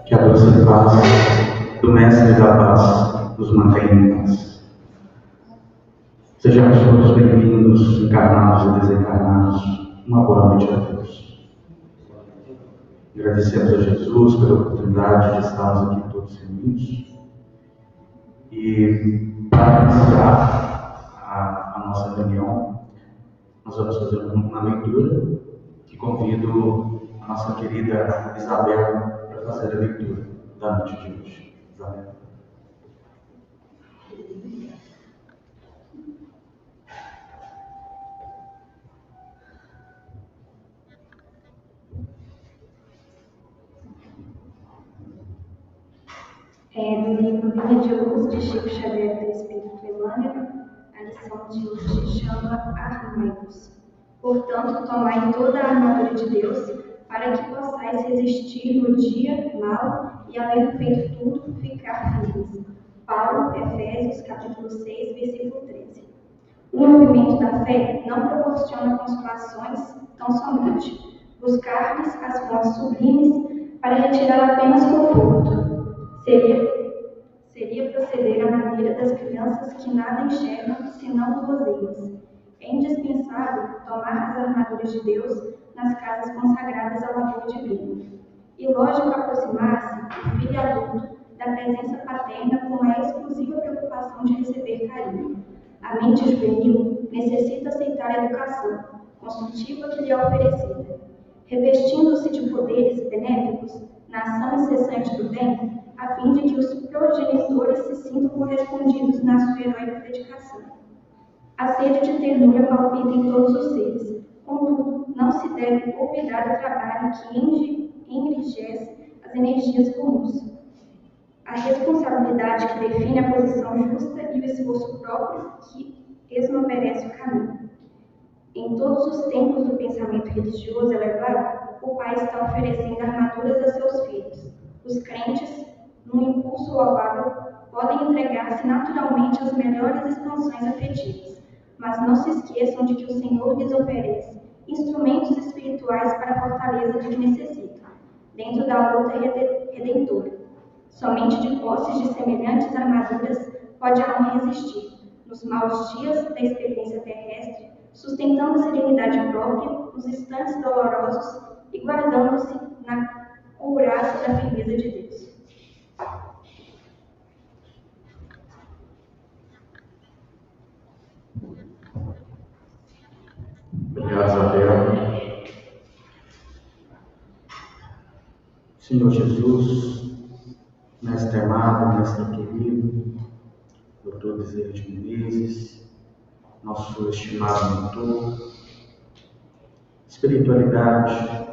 Que a doce paz do Mestre da Paz nos mantenha em paz. Sejamos todos bem-vindos, encarnados e desencarnados. Uma boa noite a todos. Agradecemos a Jesus pela oportunidade de estarmos aqui todos reunidos. E para iniciar a nossa reunião, nós vamos fazer uma leitura e convido a nossa querida Isabel para fazer a leitura da noite de hoje. Isabel. Do livro Vinha de Luz, de Chico Xavier do Espírito Emmanuel, a lição de hoje chama Armai-vos. Portanto, tomai toda a armadura de Deus, para que possais resistir no dia mau e, havendo feito tudo, ficar firmes. Paulo, Efésios, capítulo 6, versículo 13. O movimento da fé não proporciona consolações tão somente. Buscar-lhes as fontes sublimes para retirar apenas conforto. Seria proceder à maneira das crianças que nada enxergam senão guloseimas. É indispensável tomar as armaduras de Deus nas casas consagradas ao amor divino. E lógico aproximar-se, o filho adulto, da presença paterna com a exclusiva preocupação de receber carinho. A mente juvenil necessita aceitar a educação construtiva que lhe é oferecida. Revestindo-se de poderes benéficos na ação incessante do bem, a fim de que os progenitores se sintam correspondidos na sua heróica dedicação. A sede de ternura palpita em todos os seres. Contudo, não se deve olvidar o trabalho que enrijece as energias comuns. A responsabilidade que define a posição justa e o esforço próprio que esmoberece o caminho. Em todos os tempos do pensamento religioso elevado, o Pai está oferecendo armaduras a seus filhos. Os crentes, num impulso louvável, podem entregar-se naturalmente às melhores expansões afetivas, mas não se esqueçam de que o Senhor lhes oferece instrumentos espirituais para a fortaleza de que necessitam, dentro da luta redentora. Somente de posses de semelhantes armaduras pode a alma resistir, nos maus dias da experiência terrestre, sustentando a serenidade própria nos instantes dolorosos e guardando-se na couraça da firmeza de Deus. Obrigado, Isabel. Senhor Jesus, Mestre amado, Mestre querido, Dr. Bezerra de Menezes, nosso estimado mentor, espiritualidade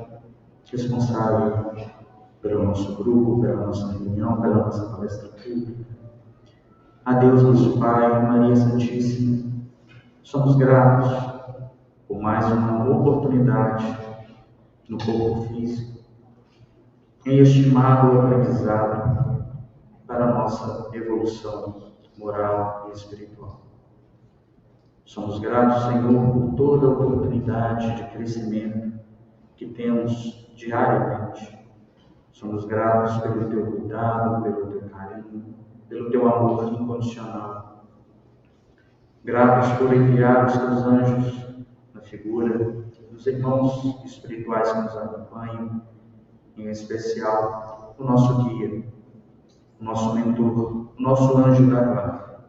responsável pelo nosso grupo, pela nossa reunião, pela nossa palestra pública. A Deus, nosso Pai, Maria Santíssima, somos gratos por mais uma oportunidade no corpo físico, em estimado aprendizado para a nossa evolução moral e espiritual. Somos gratos, Senhor, por toda a oportunidade de crescimento que temos diariamente. Somos gratos pelo Teu cuidado, pelo Teu carinho, pelo Teu amor incondicional. Gratos por enviar os Teus anjos na figura dos irmãos espirituais que nos acompanham, em especial o nosso guia, o nosso mentor, o nosso anjo da guarda,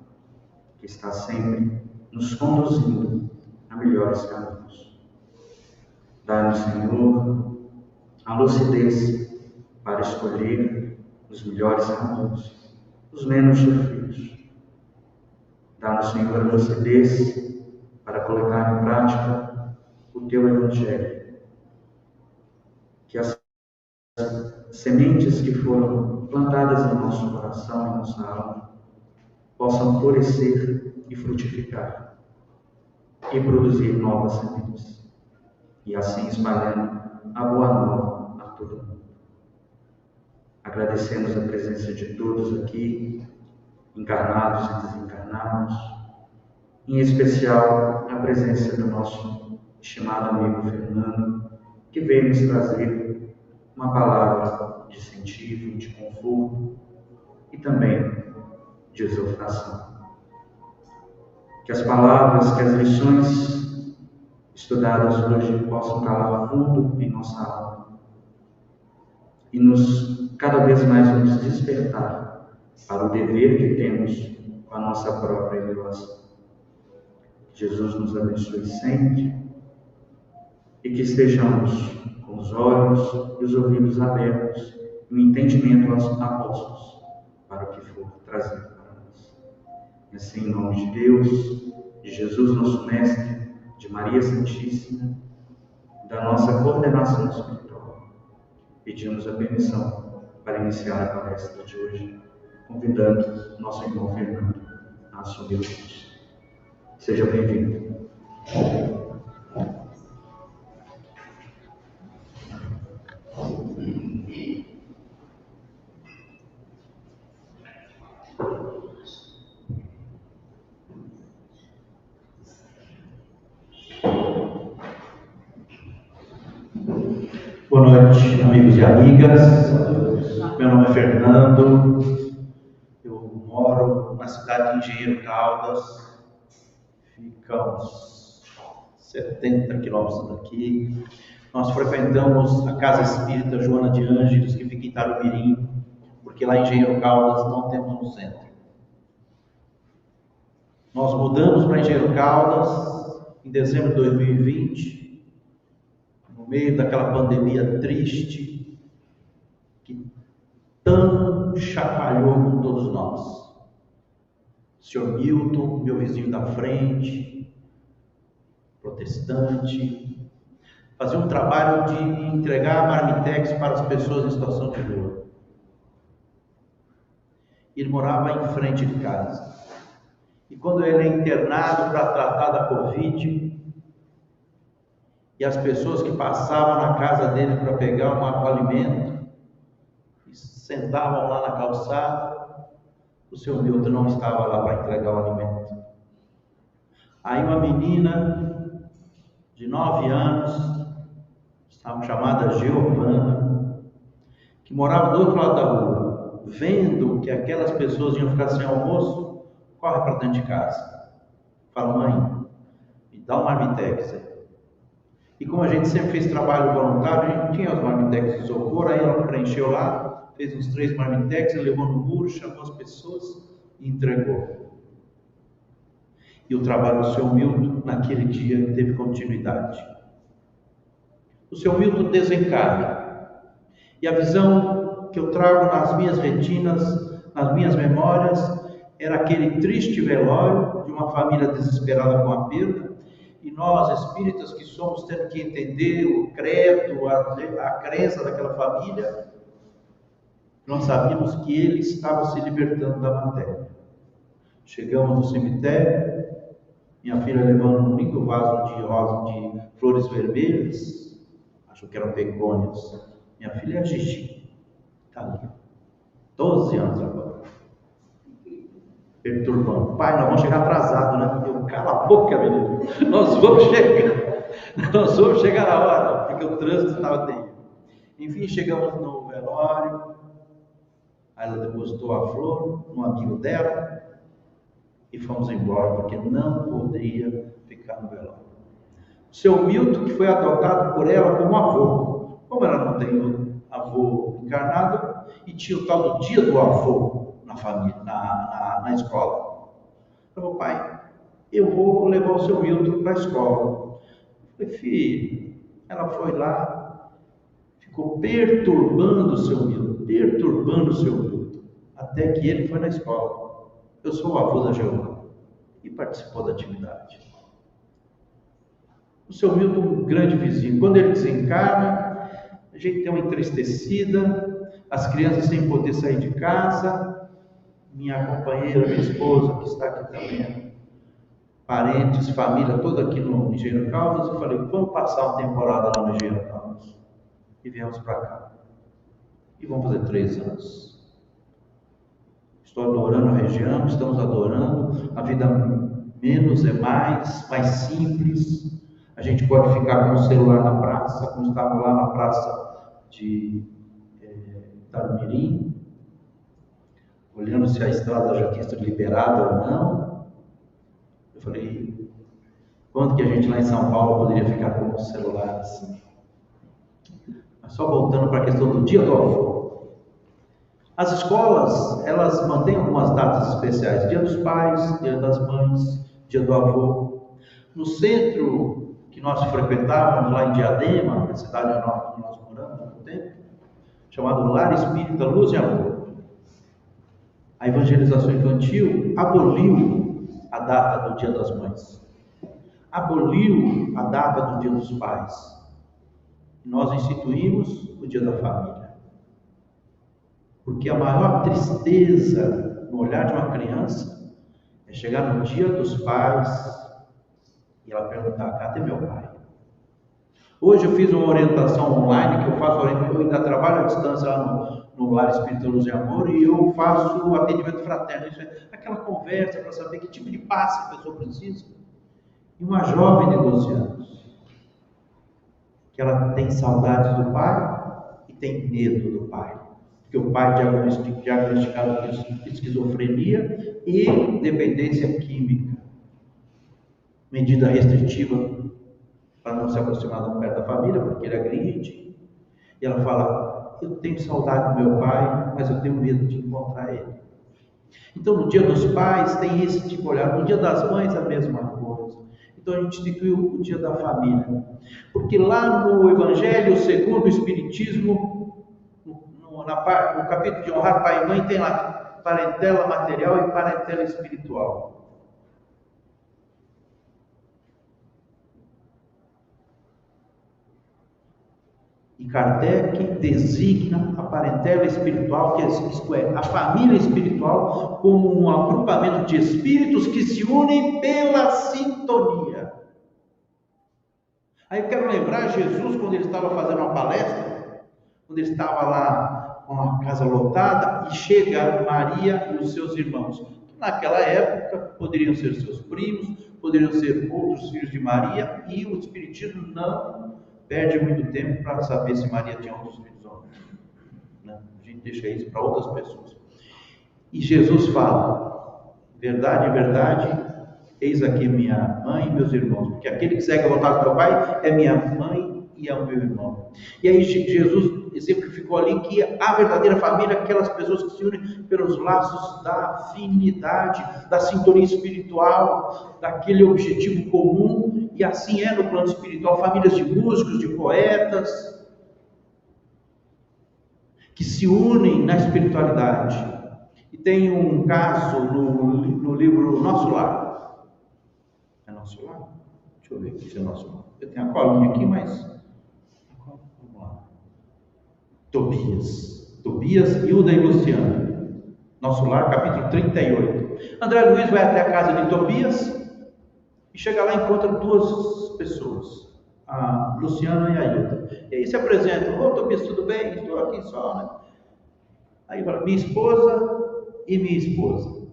que está sempre nos conduzindo a melhores caminhos. Dá-nos, Senhor, a lucidez para escolher os melhores caminhos, os menos sofridos. Dá-nos, Senhor, a lucidez para colocar em prática o Teu Evangelho. Que as sementes que foram plantadas em nosso coração, em nossa alma, possam florescer e frutificar, e produzir novas sementes, e assim espalhando a boa nova a todo mundo. Agradecemos a presença de todos aqui, encarnados e desencarnados, em especial a presença do nosso estimado amigo Fernando, que veio nos trazer uma palavra de incentivo, de conforto e também de exortação. Que as palavras, que as lições estudadas hoje possam calar fundo em nossa alma e cada vez mais nos despertar para o dever que temos com a nossa própria elevação. Jesus nos abençoe sempre e que estejamos com os olhos e os ouvidos abertos e o entendimento apostos para o que for trazido para nós. E assim, em nome de Deus, de Jesus, nosso Mestre, de Maria Santíssima, da nossa coordenação espiritual, pedimos a permissão para iniciar a palestra de hoje, convidando nosso irmão Fernando a assumir o curso. Seja bem-vindo. Boa noite, amigos e amigas. Meu nome é Fernando. Eu moro na cidade de Engenheiro Caldas. Fica uns 70 quilômetros daqui. Nós frequentamos a Casa Espírita Joana de Ângeles, que fica em Itarumirim, porque lá em Engenheiro Caldas não temos um centro. Nós mudamos para Engenheiro Caldas em dezembro de 2020, no meio daquela pandemia triste que tão chacoalhou com todos nós. O senhor Milton, meu vizinho da frente, protestante, fazia um trabalho de entregar marmitex para as pessoas em situação de rua. Ele morava em frente de casa. E quando ele é internado para tratar da Covid, e as pessoas que passavam na casa dele para pegar um alimento, e sentavam lá na calçada, o seu Milton não estava lá para entregar o alimento. Aí uma menina de 9 anos, chamada Giovana, que morava do outro lado da rua, vendo que aquelas pessoas iam ficar sem almoço, corre para dentro de casa. Fala: mãe, me dá um marmitex aí. E como a gente sempre fez trabalho voluntário, a gente tinha os marmitex de isopor, aí ela preencheu lá, fez uns 3 marmitex, levou no muro, chamou as pessoas e entregou. E o trabalho do seu Milton, naquele dia, teve continuidade. O seu Milton desencarna. E a visão que eu trago nas minhas retinas, nas minhas memórias, era aquele triste velório de uma família desesperada com a perda, e nós, espíritas, que somos, tendo que entender o credo, a crença daquela família, nós sabíamos que ele estava se libertando da matéria. Chegamos no cemitério, minha filha levando um lindo vaso de rosa, de flores vermelhas, acho que eram begônias. Minha filha é a Gigi, está ali, 12 anos agora, perturbando. Pai, nós vamos chegar atrasado, né? Eu, cala a boca, menino. Nós vamos chegar na hora, porque o trânsito estava terrível. Enfim, chegamos no velório, aí ela depositou a flor no amigo dela e fomos embora, porque não poderia ficar no velório. O seu Milton, que foi adotado por ela como avô, como ela não tem avô encarnado, e tinha o tal do dia do avô na família, na escola. Eu falei: pai, eu vou levar o seu Milton para a escola. Eu falei: filho, ela foi lá, ficou perturbando o seu Milton, até que ele foi na escola. Eu sou o avô da Giovana, e participou da atividade. O seu Milton, um grande vizinho, quando ele desencarna, a gente tem uma entristecida, as crianças sem poder sair de casa, minha companheira, minha esposa, que está aqui também, parentes, família, toda aqui no Engenheiro Caldas. Eu falei: vamos passar uma temporada lá no Engenheiro Caldas. E viemos para cá. E vamos fazer 3 anos. Estou adorando a região, estamos adorando. A vida menos é mais, mais simples. A gente pode ficar com o celular na praça, como estava lá na praça de Itarumirim, olhando se a estrada já tinha sido liberada ou não. Eu falei, quanto que a gente lá em São Paulo poderia ficar com o celular assim? Mas só voltando para a questão do dia do avô. As escolas, elas mantêm algumas datas especiais, Dia dos Pais, Dia das Mães, Dia do Avô. No centro que nós frequentávamos lá em Diadema, na cidade onde nós moramos há muito tempo, chamado Lar Espírita Luz e Amor, a evangelização infantil aboliu a data do Dia das Mães, aboliu a data do Dia dos Pais. Nós instituímos o Dia da Família. Porque a maior tristeza no olhar de uma criança é chegar no Dia dos Pais e ela perguntar, cadê meu pai? Hoje eu fiz uma orientação online, que eu ainda trabalho à distância lá no Lar Espírita Luz e Amor, e eu faço atendimento fraterno. Isso é aquela conversa para saber que tipo de passe a pessoa precisa. E uma jovem de 12 anos, que ela tem saudades do pai e tem medo do pai. Porque o pai diagnosticado com esquizofrenia e dependência química, medida restritiva para não se aproximar do perto da família, porque ele agride. E ela fala, eu tenho saudade do meu pai, mas eu tenho medo de encontrar ele. Então no Dia dos Pais tem esse tipo de olhar, no Dia das Mães a mesma coisa. Então a gente instituiu o Dia da Família, porque lá no Evangelho segundo o Espiritismo, no capítulo de honrar pai e mãe, tem lá parentela material e parentela espiritual. E Kardec designa a parentela espiritual, isto é, a família espiritual, como um agrupamento de espíritos que se unem pela sintonia. Aí eu quero lembrar Jesus, quando ele estava fazendo uma palestra, quando ele estava lá com a casa lotada, e chega Maria e os seus irmãos, que naquela época poderiam ser seus primos, poderiam ser outros filhos de Maria, e o Espiritismo não perde muito tempo para saber se Maria tinha outros filhos ou não. A gente deixa isso para outras pessoas. E Jesus fala, verdade, verdade, eis aqui minha mãe e meus irmãos, porque aquele que segue a vontade do meu Pai é minha mãe e é o meu irmão. E aí Jesus exemplificou ali que a verdadeira família é aquelas pessoas que se unem pelos laços da afinidade, da sintonia espiritual, daquele objetivo comum, e assim é no plano espiritual, famílias de músicos, de poetas, que se unem na espiritualidade. E tem um caso no livro Nosso Lar. É Nosso Lar? Deixa eu ver se é Nosso Lar. Eu tenho a colinha aqui, mas... Tobias, Hilda e Luciana. Nosso Lar, capítulo 38. André Luiz vai até a casa de Tobias e chega lá e encontra duas pessoas, a Luciana e a Hilda. E aí se apresentam, ô Tobias, tudo bem? Estou aqui só, né? Aí fala, minha esposa e minha esposa.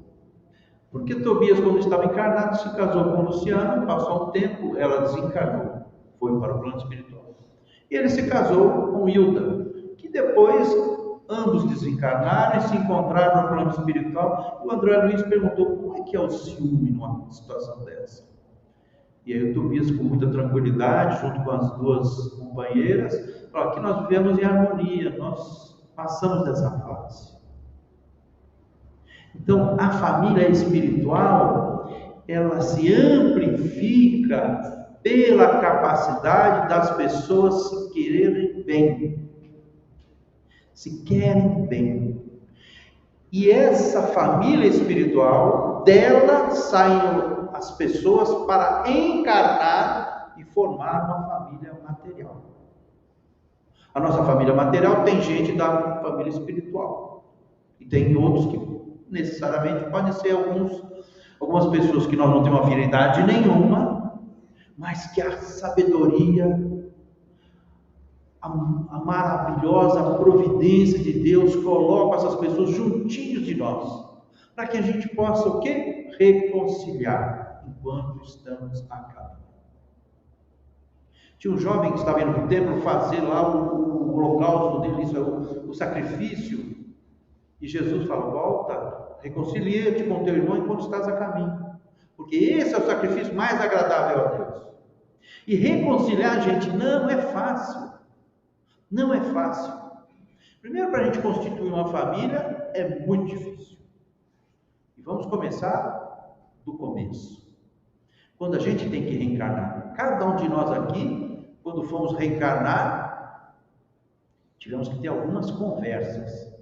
Porque Tobias, quando estava encarnado, se casou com Luciana, passou um tempo, ela desencarnou, foi para o plano espiritual. E ele se casou com Hilda, que depois ambos desencarnaram e se encontraram no plano espiritual. E o André Luiz perguntou, como é que é o ciúme numa situação dessa? E aí o Tobias, com muita tranquilidade, junto com as duas companheiras, falou, aqui nós vivemos em harmonia, nós passamos dessa fase. Então, a família espiritual, ela se amplifica pela capacidade das pessoas se quererem bem. Se querem bem. E essa família espiritual, dela saem as pessoas para encarnar e formar uma família material. A nossa família material tem gente da família espiritual. E tem outros que necessariamente podem ser algumas pessoas que nós não temos afinidade nenhuma, mas que a sabedoria, a maravilhosa providência de Deus coloca essas pessoas juntinhos de nós, para que a gente possa o quê? Reconciliar enquanto estamos a caminho. Tinha um jovem que estava indo para o templo fazer lá o holocausto dele, isso é o sacrifício. E Jesus fala: volta, reconcilia-te com teu irmão enquanto estás a caminho. Porque esse é o sacrifício mais agradável a Deus. E reconciliar, gente, não é fácil. Não é fácil. Primeiro, para a gente constituir uma família, é muito difícil. E vamos começar do começo. Quando a gente tem que reencarnar. Cada um de nós aqui, quando fomos reencarnar, tivemos que ter algumas conversas.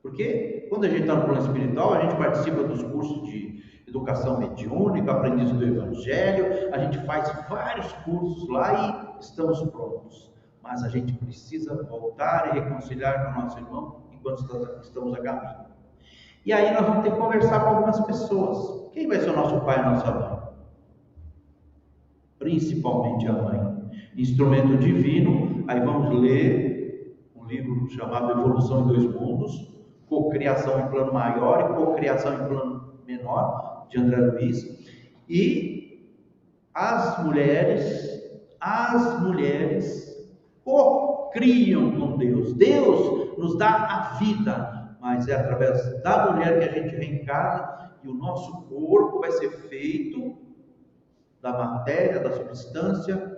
Porque quando a gente está no plano espiritual, a gente participa dos cursos de educação mediúnica, aprendiz do Evangelho, a gente faz vários cursos lá e estamos prontos. Mas a gente precisa voltar e reconciliar com o nosso irmão enquanto estamos a caminho. E aí nós vamos ter que conversar com algumas pessoas. Quem vai ser o nosso pai e a nossa mãe? Principalmente a mãe. Instrumento divino, aí vamos ler um livro chamado Evolução em Dois Mundos, Cocriação em Plano Maior e Cocriação em Plano Menor, de André Luiz. E as mulheres cocriam com Deus. Deus nos dá a vida, mas é através da mulher que a gente reencarna e o nosso corpo vai ser feito da matéria, da substância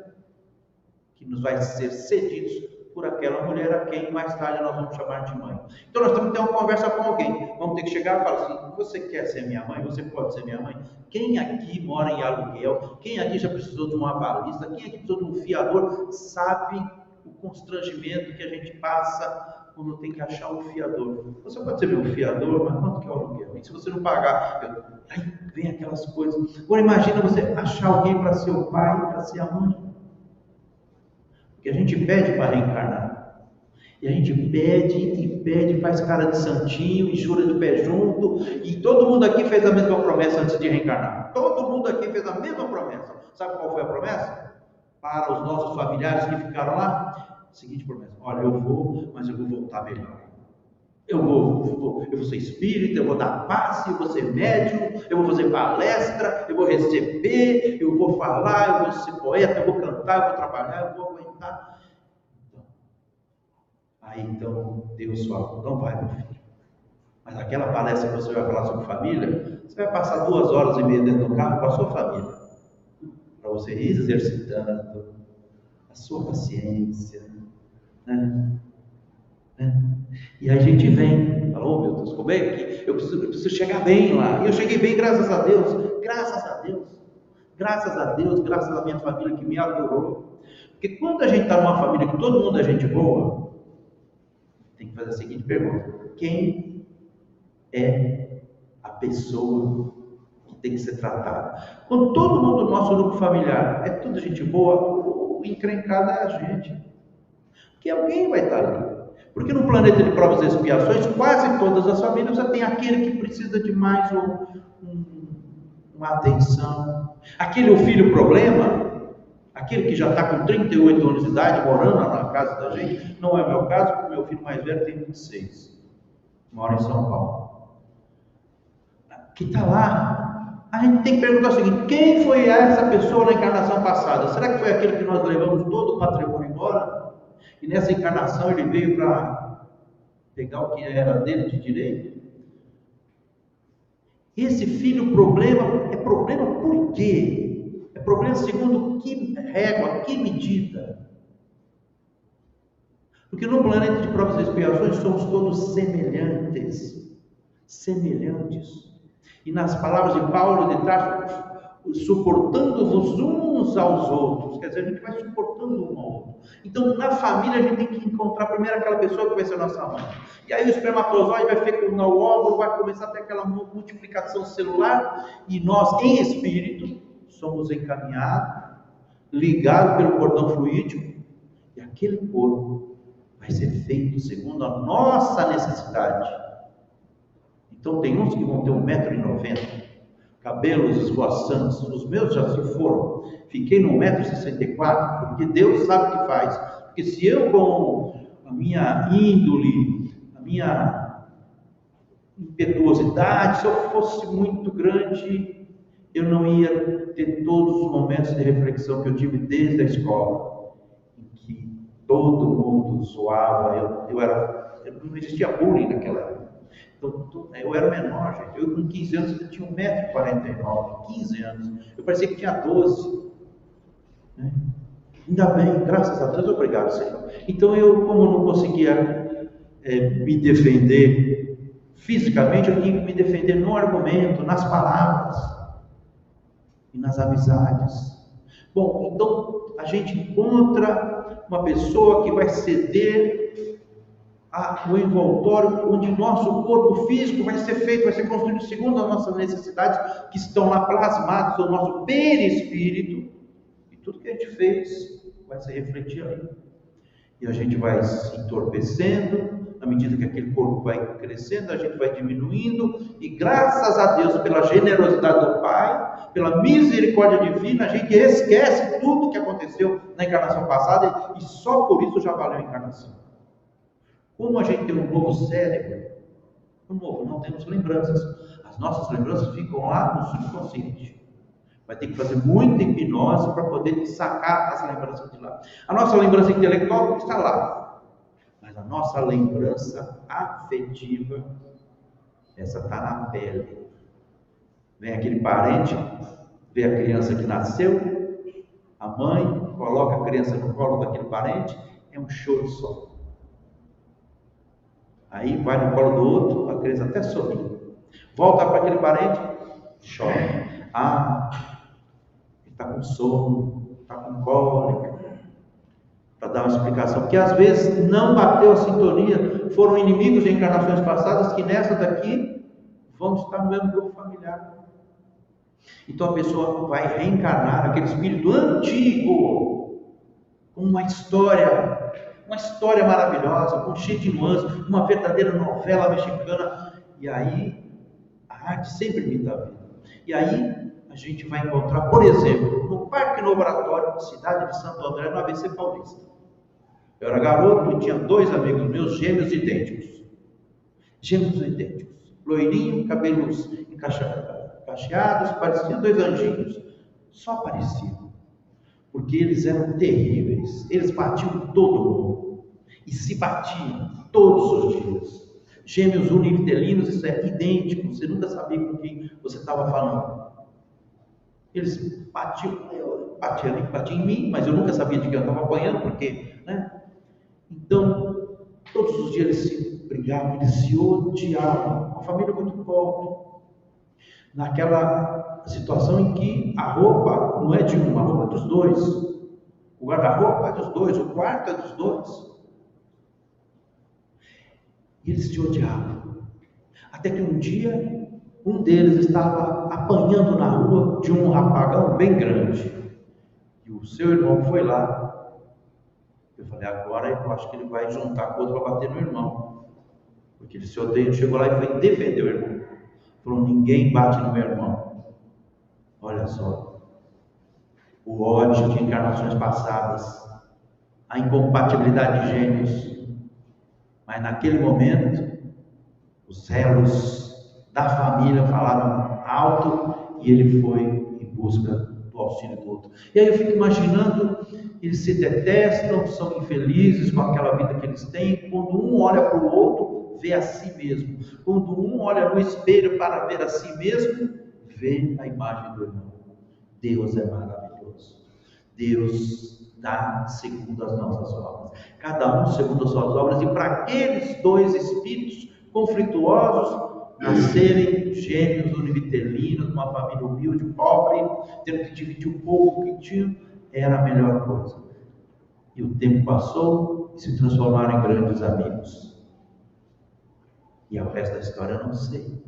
que nos vai ser cedidos por aquela mulher a quem mais tarde nós vamos chamar de mãe. Então nós temos que ter uma conversa com alguém. Vamos ter que chegar e falar assim: você quer ser minha mãe? Você pode ser minha mãe? Quem aqui mora em aluguel? Quem aqui já precisou de um avalista? Quem aqui precisou de um fiador? Sabe o constrangimento que a gente passa quando tem que achar um fiador. Você pode ser meu fiador, mas quanto que é o aluguel? E se você não pagar, aí vem aquelas coisas. Agora imagina você achar alguém para ser o pai, para ser a mãe. Porque a gente pede para reencarnar. E a gente pede, faz cara de santinho e jura de pé junto. E todo mundo aqui fez a mesma promessa antes de reencarnar. Todo mundo aqui fez a mesma promessa. Sabe qual foi a promessa? Para os nossos familiares que ficaram lá, seguinte promessa: olha, eu vou, mas eu vou voltar melhor. Eu vou ser espírita, eu vou dar passe, eu vou ser médium, eu vou fazer palestra, eu vou receber, eu vou falar, eu vou ser poeta, eu vou cantar, eu vou trabalhar, eu vou aguentar. Então Deus fala: não vai, meu filho. Mas aquela palestra que você vai falar sobre família, você vai passar 2h30 dentro do carro com a sua família, para você ir exercitando a sua paciência, né? E aí a gente vem, falou: meu Deus, como é que eu preciso chegar bem lá? E eu cheguei bem, graças a Deus, graças à minha família que me adorou. Porque quando a gente está numa família que todo mundo é gente boa, tem que fazer a seguinte pergunta: quem é a pessoa que tem que ser tratada? Quando todo mundo do nosso grupo familiar é tudo gente boa, o encrencado é a gente. Porque alguém vai estar ali. Porque no planeta de provas e expiações, quase todas as famílias já tem aquele que precisa de mais uma atenção. Aquele filho problema, aquele que já está com 38 anos de idade, morando na casa da gente. Não é o meu caso, porque o meu filho mais velho tem 26. Mora em São Paulo. Que está lá. A gente tem que perguntar o seguinte: quem foi essa pessoa na encarnação passada? Será que foi aquele que nós levamos todo o patrimônio embora? E nessa encarnação ele veio para pegar o que era dele de direito? Esse filho problema é problema por quê? É problema segundo que régua, que medida? Porque no planeta de provas e expiações somos todos semelhantes. E nas palavras de Paulo de Tarso, suportando-vos uns aos outros. Quer dizer, a gente vai suportando um ao outro. Então, na família, a gente tem que encontrar primeiro aquela pessoa que vai ser nossa mãe. E aí o espermatozoide vai fecundar o óvulo, vai começar a ter aquela multiplicação celular, e nós, em espírito, somos encaminhados, ligados pelo cordão fluídico, e aquele corpo vai ser feito segundo a nossa necessidade. Então, tem uns que vão ter 1,90 m, cabelos esvoaçantes. Os meus já se foram. Fiquei no 1,64 m, porque Deus sabe o que faz. Porque se eu, com a minha índole, impetuosidade, se eu fosse muito grande, eu não ia ter todos os momentos de reflexão que eu tive desde a escola, em que todo mundo zoava, não existia bullying naquela época. Então, eu era menor, gente. Eu com 15 anos eu tinha 1,49 m, 15 anos. Eu parecia que tinha 12. Né? Ainda bem, graças a Deus, obrigado, Senhor. Então eu, como não conseguia me defender fisicamente, eu tinha que me defender no argumento, nas palavras e nas amizades. Bom, então a gente encontra uma pessoa que vai ceder o envoltório, onde o nosso corpo físico vai ser feito, vai ser construído segundo as nossas necessidades, que estão lá plasmadas no nosso perispírito, e tudo que a gente fez vai se refletir ali. E a gente vai se entorpecendo, à medida que aquele corpo vai crescendo, a gente vai diminuindo, e graças a Deus, pela generosidade do Pai, pela misericórdia divina, a gente esquece tudo que aconteceu na encarnação passada, e só por isso já valeu a encarnação. Como a gente tem um novo cérebro, não temos lembranças. As nossas lembranças ficam lá no subconsciente. Vai ter que fazer muita hipnose para poder sacar as lembranças de lá. A nossa lembrança intelectual está lá. Mas a nossa lembrança afetiva, essa está na pele. Vem aquele parente, vê a criança que nasceu, a mãe coloca a criança no colo daquele parente, é um choro só. Aí vai no colo do outro, a criança até sorri. Volta para aquele parente, chora. Ele está com sono, está com cólica. Para dar uma explicação. Porque às vezes não bateu a sintonia, foram inimigos de encarnações passadas que nessa daqui vão estar no mesmo grupo familiar. Então a pessoa vai reencarnar aquele espírito antigo, com uma história maravilhosa, cheia de nuances, uma verdadeira novela mexicana. E aí, a arte sempre imita a vida. E aí, a gente vai encontrar, por exemplo, no Parque Novo Oratório, cidade de Santo André, no ABC Paulista. Eu era garoto e tinha 2 amigos meus, gêmeos idênticos. Loirinho, cabelos cacheados, pareciam 2 anjinhos. Só pareciam. Porque eles eram terríveis. Eles batiam todo mundo. E se batiam todos os dias. Gêmeos univitelinos, isso é idêntico. Você nunca sabia com quem você estava falando. Eles batiam em mim, mas eu nunca sabia de quem eu estava apanhando, porque, né? Então, todos os dias eles se brigavam, eles se odiavam. Uma família muito pobre. Naquela situação em que a roupa não é de um, a roupa é dos 2. O guarda-roupa é dos 2, o quarto é dos 2. E eles se odiavam. Até que um dia, um deles estava apanhando na rua de um apagão bem grande. E o seu irmão foi lá. Eu falei, agora eu acho que ele vai juntar com o outro para bater no irmão. Porque ele se odeia. Chegou lá e foi defender o irmão. Falou, ninguém bate no meu irmão. Olha só. O ódio de encarnações passadas. A incompatibilidade de gênios. Mas naquele momento, os elos da família falaram alto e ele foi em busca do auxílio do outro. E aí eu fico imaginando, eles se detestam, são infelizes com aquela vida que eles têm. Quando um olha para o outro, vê a si mesmo. Quando um olha no espelho para ver a si mesmo, vê a imagem do irmão. Deus é maravilhoso. Deus dá segundo as nossas obras. Cada um segundo as suas obras. E para aqueles 2 espíritos conflituosos nascerem gêmeos univitelinos, uma família humilde, pobre, tendo que dividir o pouco que tinham, era a melhor coisa. E o tempo passou e se transformaram em grandes amigos. E o resto da história eu não sei.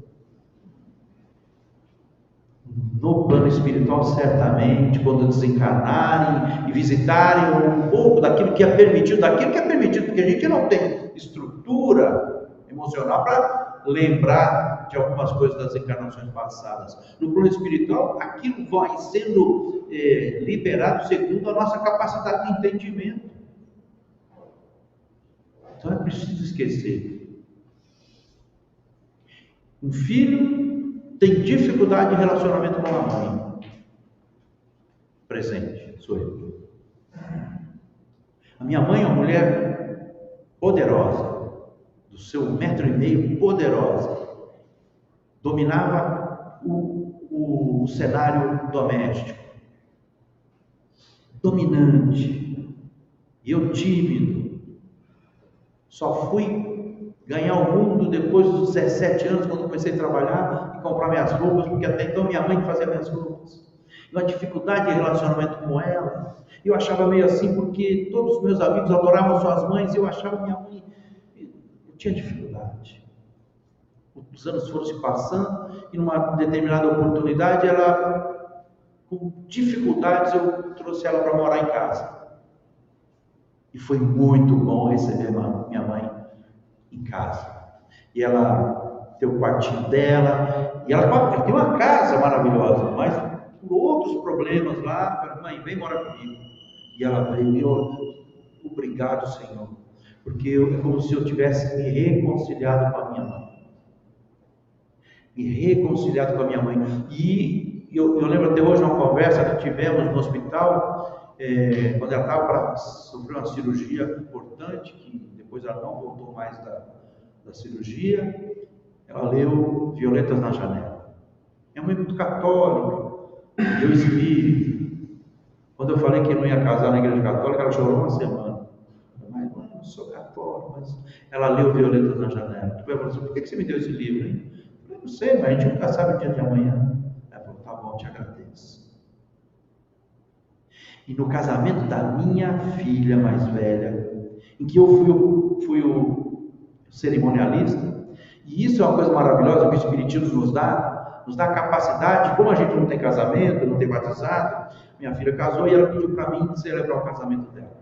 No plano espiritual, certamente, quando desencarnarem e visitarem um pouco daquilo que é permitido, porque a gente não tem estrutura emocional para lembrar de algumas coisas das encarnações passadas. No plano espiritual, aquilo vai sendo liberado segundo a nossa capacidade de entendimento. Então é preciso esquecer. Um filho tem dificuldade de relacionamento com a mãe. Presente, sou eu. A minha mãe é uma mulher poderosa, do seu 1,5 m, poderosa. Dominava o cenário doméstico. Dominante. E eu tímido. Só fui ganhar o mundo depois dos 17 anos, quando comecei a trabalhar e comprar minhas roupas, porque até então minha mãe fazia minhas roupas. Uma dificuldade de relacionamento com ela. Eu achava meio assim, porque todos os meus amigos adoravam suas mães, e eu achava minha mãe... Eu tinha dificuldade. Os anos foram se passando, e numa determinada oportunidade, ela, com dificuldades, eu trouxe ela para morar em casa. E foi muito bom receber minha mãe em casa. E ela tem o quartinho dela, e ela tem uma casa maravilhosa, mas por outros problemas lá, falei, mãe, vem morar comigo. E ela veio, e eu, obrigado, Senhor, porque é como se eu tivesse me reconciliado com a minha mãe. Me reconciliado com a minha mãe. E eu lembro até hoje uma conversa que tivemos no hospital, quando ela estava para sofrer uma cirurgia importante, que depois ela não voltou mais da cirurgia. Ela leu Violetas na Janela. Minha mãe é muito católica, eu espírito. Quando eu falei que não ia casar na igreja católica, ela chorou uma semana. Mas eu não sou católica, mas ela leu Violetas na Janela. Tu vai falar assim, por que você me deu esse livro, hein? Eu falei, não sei, mas a gente nunca sabe o dia de amanhã. Ela falou, tá bom, te agradeço. E no casamento da minha filha mais velha, em que eu fui o cerimonialista, e isso é uma coisa maravilhosa que o Espiritismo nos dá a capacidade, como a gente não tem casamento, não tem batizado, minha filha casou e ela pediu para mim celebrar o casamento dela.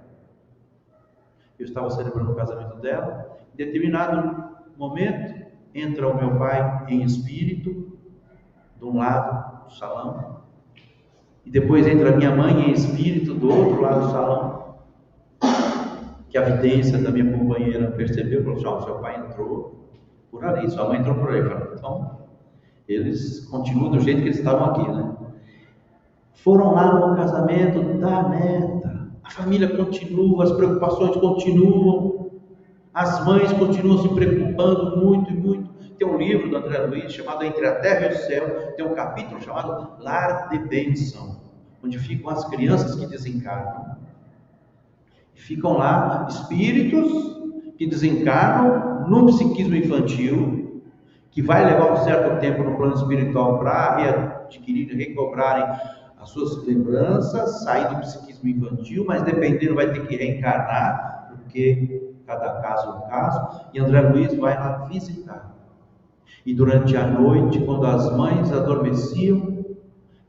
Eu estava celebrando o casamento dela, em determinado momento, entra o meu pai em espírito, de um lado do salão, e depois entra a minha mãe em espírito do outro lado do salão, que a vidência da minha companheira percebeu, falou assim, seu pai entrou por ali, sua mãe entrou por ali. Falei, então, eles continuam do jeito que eles estavam aqui, né? Foram lá no casamento da neta, a família continua, as preocupações continuam, as mães continuam se preocupando muito e muito. Tem um livro do André Luiz chamado Entre a Terra e o Céu, tem um capítulo chamado Lar de Bênção, onde ficam as crianças que desencarnam. Ficam lá espíritos que desencarnam num psiquismo infantil, que vai levar um certo tempo no plano espiritual para readquirir, recobrarem as suas lembranças, sair do psiquismo infantil, mas dependendo vai ter que reencarnar, porque cada caso é um caso, e André Luiz vai lá visitar. E durante a noite, quando as mães adormeciam,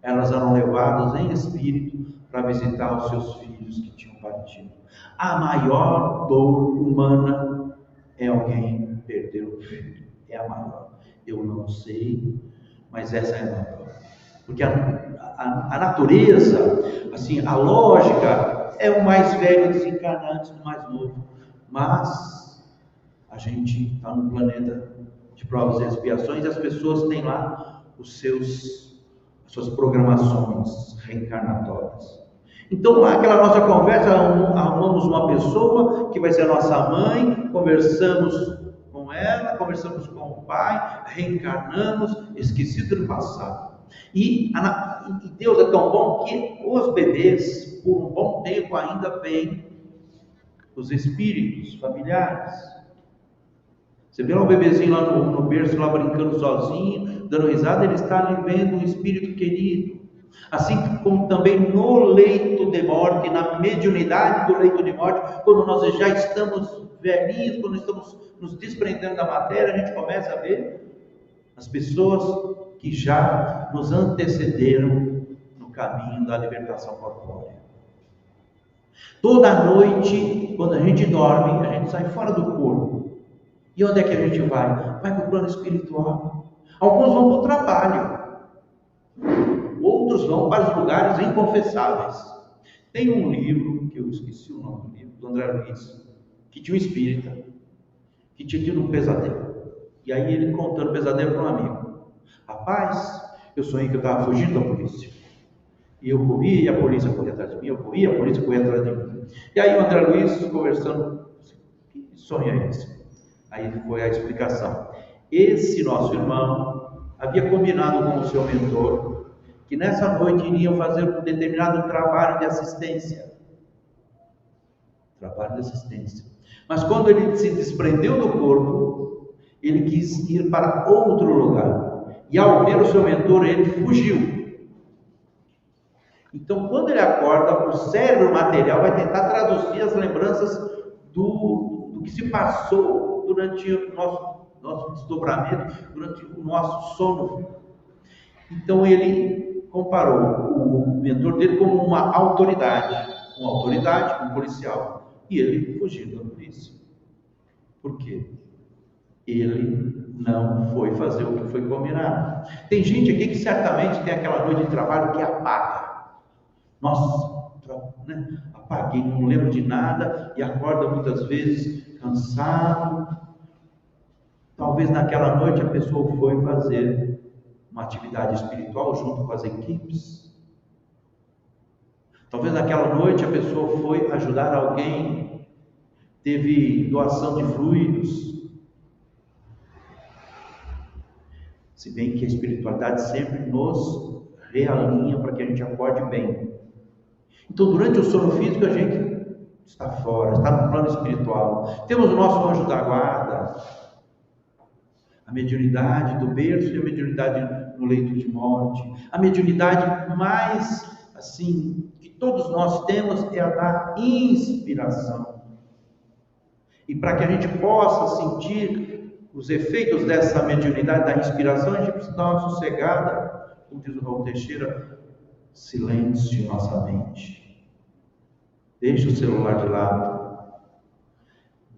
elas eram levadas em espírito para visitar os seus filhos que tinham partido. A maior dor humana é alguém perder um filho. É a maior. Eu não sei, mas essa é a maior. Porque a natureza, assim, a lógica é o mais velho desencarnar antes do mais novo. Mas a gente está num planeta de provas e expiações e as pessoas têm lá as suas programações reencarnatórias. Então, lá aquela nossa conversa, arrumamos uma pessoa que vai ser a nossa mãe, conversamos com ela, conversamos com o pai, reencarnamos, esquecido do passado. E Deus é tão bom que os bebês, por um bom tempo, ainda veem os espíritos familiares. Você vê lá um bebezinho lá no berço, lá brincando sozinho, dando risada, ele está ali vendo um espírito querido. Assim como também no leito de morte, na mediunidade do leito de morte, quando nós já estamos velhinhos, quando estamos nos desprendendo da matéria, a gente começa a ver as pessoas que já nos antecederam no caminho da libertação corpórea. Toda noite, quando a gente dorme, a gente sai fora do corpo. E onde é que a gente vai? Vai para o plano espiritual. Alguns vão para o trabalho. Outros vão para os lugares inconfessáveis. Tem um livro, que eu esqueci o nome do livro, do André Luiz, que tinha um espírita, que tinha tido um pesadelo. E aí ele contando o pesadelo para um amigo. Rapaz, eu sonhei que eu estava fugindo da polícia. E eu corri e a polícia corria atrás de mim. Eu corri e a polícia corria atrás de mim. E aí o André Luiz conversando, que sonho é esse? Aí foi a explicação. Esse nosso irmão havia combinado com o seu mentor que nessa noite iriam fazer um determinado trabalho de assistência. Trabalho de assistência. Mas quando ele se desprendeu do corpo, ele quis ir para outro lugar. E ao ver o seu mentor, ele fugiu. Então, quando ele acorda, o cérebro material vai tentar traduzir as lembranças do que se passou durante o nosso desdobramento, durante o nosso sono. Então, ele comparou o mentor dele como uma autoridade, um policial, e ele fugiu da polícia. Por quê? Ele não foi fazer o que foi combinado. Tem gente aqui que certamente tem aquela noite de trabalho que apaga. Nossa, apaguei, não lembro de nada, e acorda muitas vezes cansado. Talvez naquela noite a pessoa foi fazer uma atividade espiritual junto com as equipes. Talvez naquela noite a pessoa foi ajudar alguém, teve doação de fluidos. Se bem que a espiritualidade sempre nos realinha para que a gente acorde bem. Então, durante o sono físico, a gente está fora, está no plano espiritual. Temos o nosso anjo da guarda, a mediunidade do berço e a mediunidade no leito de morte. A mediunidade mais, assim, que todos nós temos é a da inspiração. E para que a gente possa sentir os efeitos dessa mediunidade, da inspiração, a gente precisa dar uma sossegada, como diz o Raul Teixeira, silêncio em nossa mente. Deixa o celular de lado.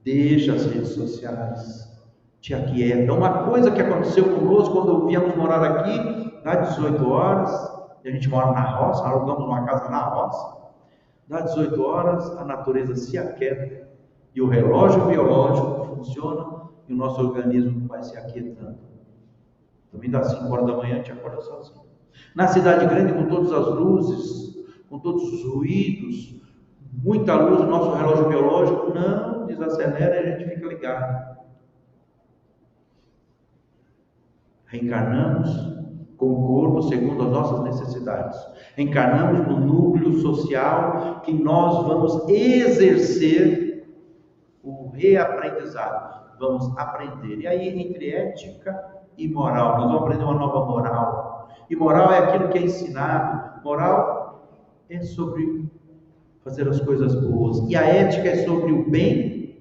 Deixa as redes sociais. Te aquieta. Uma coisa que aconteceu conosco quando viemos morar aqui, dá 18 horas, e a gente mora na roça, alugamos uma casa na roça, dá 18 horas, a natureza se aquieta, e o relógio biológico funciona, e o nosso organismo vai se aquietando. Também dá 5 horas da manhã, a gente acorda sozinho. Na cidade grande, com todas as luzes, com todos os ruídos, muita luz, o nosso relógio biológico não desacelera e a gente fica ligado. Reencarnamos com o corpo segundo as nossas necessidades. Reencarnamos no núcleo social que nós vamos exercer o reaprendizado. Vamos aprender. E aí, entre ética e moral, nós vamos aprender uma nova moral. E moral é aquilo que é ensinado. Moral é sobre fazer as coisas boas. E a ética é sobre o bem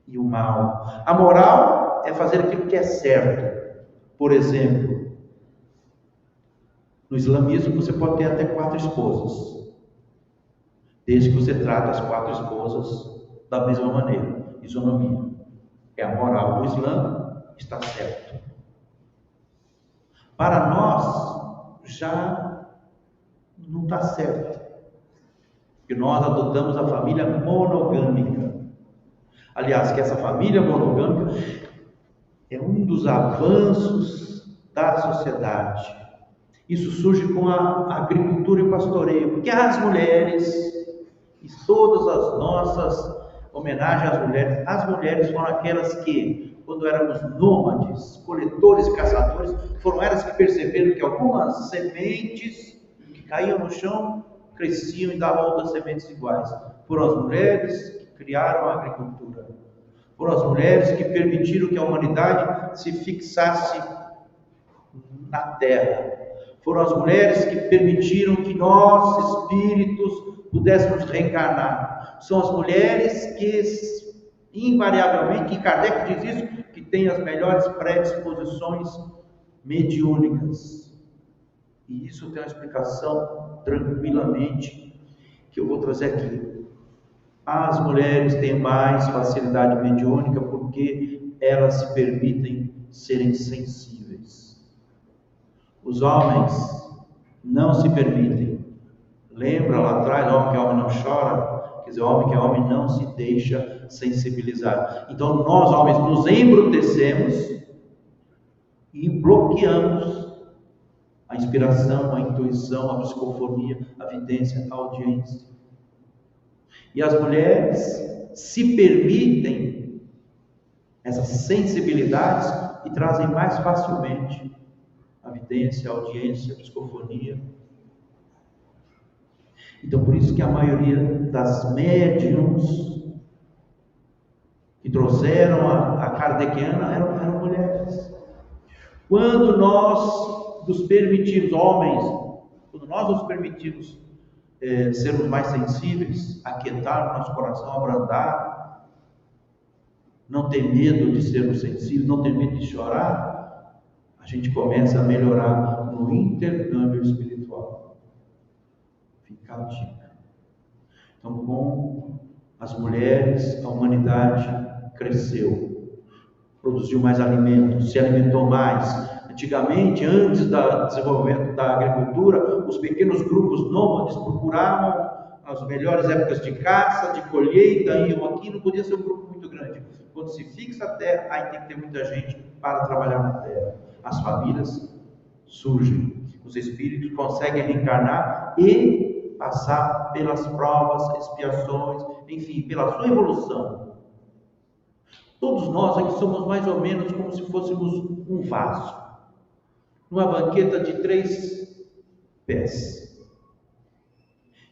e o mal. A moral é fazer aquilo que é certo. Por exemplo, no islamismo você pode ter até 4 esposas, desde que você trate as 4 esposas da mesma maneira. Isonomia. É a moral do Islã, está certo. Para nós, já não está certo. Porque nós adotamos a família monogâmica. Aliás, que essa família monogâmica é um dos avanços da sociedade. Isso surge com a agricultura e o pastoreio, porque as mulheres, e todas as nossas homenagens às mulheres foram aquelas que, quando éramos nômades, coletores e caçadores, foram elas que perceberam que algumas sementes que caíam no chão cresciam e davam outras sementes iguais. Foram as mulheres que criaram a agricultura. Foram as mulheres que permitiram que a humanidade se fixasse na terra. Foram as mulheres que permitiram que nós, espíritos, pudéssemos reencarnar. São as mulheres que, invariavelmente, e Kardec diz isso, que têm as melhores predisposições mediúnicas. E isso tem uma explicação tranquilamente que eu vou trazer aqui. As mulheres têm mais facilidade mediúnica porque elas se permitem serem sensíveis. Os homens não se permitem. Lembra lá atrás, homem que é homem não chora? Quer dizer, homem que é homem não se deixa sensibilizar. Então nós, homens, nos embrutecemos e bloqueamos a inspiração, a intuição, a psicofonia, a vidência, a audiência. E as mulheres se permitem essas sensibilidades e trazem mais facilmente a vidência, a audiência, a psicofonia. Então, por isso que a maioria das médiums que trouxeram a kardeciana eram mulheres. Quando nós nos permitimos, homens, quando nós nos permitimos sermos mais sensíveis, aquietar o nosso coração, abrandar, não ter medo de sermos sensíveis, não ter medo de chorar, a gente começa a melhorar no intercâmbio espiritual. Fica a dica. Então, com as mulheres, a humanidade cresceu, produziu mais alimentos, se alimentou mais. Antigamente, antes do desenvolvimento da agricultura, os pequenos grupos nômades procuravam as melhores épocas de caça, de colheita, iam aqui, não podia ser um grupo muito grande. Quando se fixa a terra, aí tem que ter muita gente para trabalhar na terra. As famílias surgem, os espíritos conseguem reencarnar e passar pelas provas, expiações, enfim, pela sua evolução. Todos nós aqui somos mais ou menos como se fôssemos um vaso, numa banqueta de 3 pés.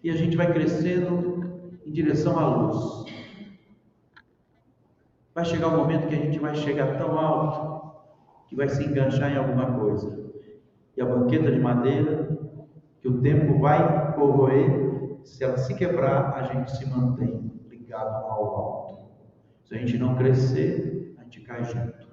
E a gente vai crescendo em direção à luz. Vai chegar um momento que a gente vai chegar tão alto que vai se enganchar em alguma coisa. E a banqueta de madeira, que o tempo vai corroer, se ela se quebrar, a gente se mantém ligado ao alto. Se a gente não crescer, a gente cai junto.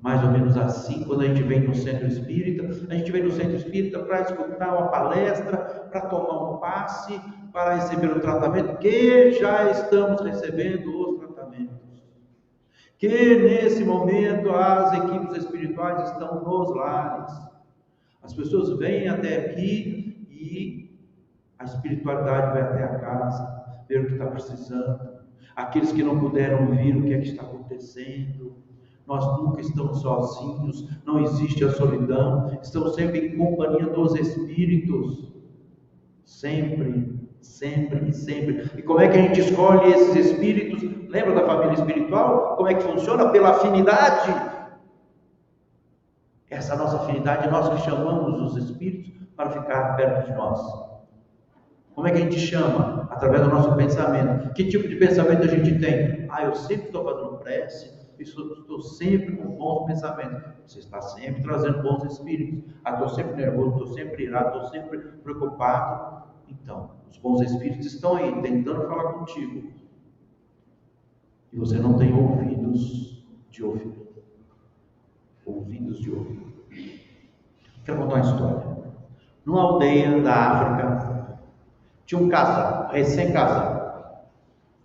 Mais ou menos assim, quando a gente vem no centro espírita, a gente vem no centro espírita para escutar uma palestra, para tomar um passe, para receber o tratamento, que já estamos recebendo os tratamentos. Que nesse momento as equipes espirituais estão nos lares. As pessoas vêm até aqui e a espiritualidade vai até a casa, ver o que está precisando. Aqueles que não puderam vir o que é que está acontecendo. Nós nunca estamos sozinhos, não existe a solidão, estamos sempre em companhia dos espíritos. Sempre, sempre e sempre. E como é que a gente escolhe esses espíritos? Lembra da família espiritual? Como é que funciona? Pela afinidade. Essa nossa afinidade, nós que chamamos os espíritos para ficar perto de nós. Como é que a gente chama? Através do nosso pensamento. Que tipo de pensamento a gente tem? Eu sempre estou fazendo prece, estou sempre com bons pensamentos. Você está sempre trazendo bons espíritos. Estou sempre nervoso, estou sempre irado, estou sempre preocupado. Então, os bons espíritos estão aí, tentando falar contigo. E você não tem ouvidos de ouvir. Ouvidos de ouvir. Quero contar uma história. Numa aldeia da África, tinha um casal, recém-casado.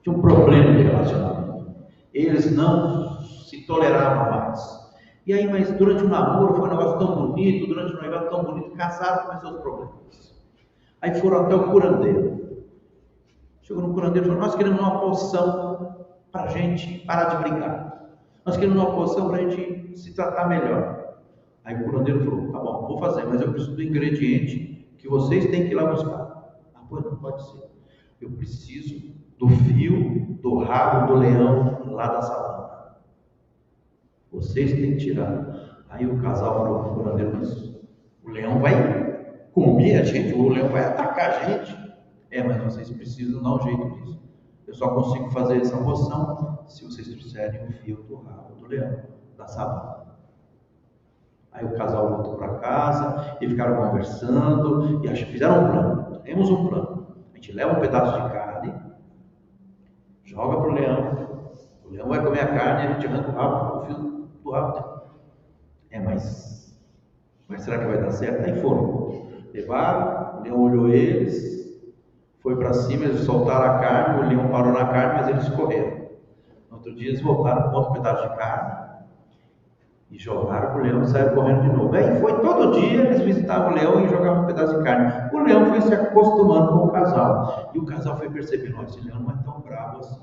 Tinha um problema de relacionamento. Eles não se toleravam mais. E aí, mas durante o namoro foi um negócio tão bonito, durante o noivado tão bonito, casaram com seus problemas. Aí foram até o curandeiro. Chegou no curandeiro e falou: nós queremos uma poção para a gente parar de brigar. Nós queremos uma poção para a gente se tratar melhor. Aí o curandeiro falou: tá bom, vou fazer, mas eu preciso do ingrediente que vocês têm que ir lá buscar. Pois não pode ser. Eu preciso do fio do rabo do leão lá da savana. Vocês têm que tirar. Aí o casal falou para o curandeiro: mas o leão vai comer a gente, o leão vai atacar a gente. Mas vocês precisam dar um jeito disso. Eu só consigo fazer essa poção se vocês trouxerem o fio do rabo do leão da savana. Aí o casal voltou para casa e ficaram conversando e fizeram um plano. Temos um plano. A gente leva um pedaço de carne, joga para o leão vai comer a carne e a gente arranca o fio do rabo dele. Mas será que vai dar certo? Aí foram. Levaram, o leão olhou eles, foi para cima, eles soltaram a carne, o leão parou na carne, mas eles correram. No outro dia eles voltaram com outro pedaço de carne e jogaram para o leão e saíram correndo de novo. Aí foi todo dia, eles visitavam o leão e jogavam um pedaço de carne. O leão foi se acostumando com o casal. E o casal foi percebendo: esse leão não é tão bravo assim.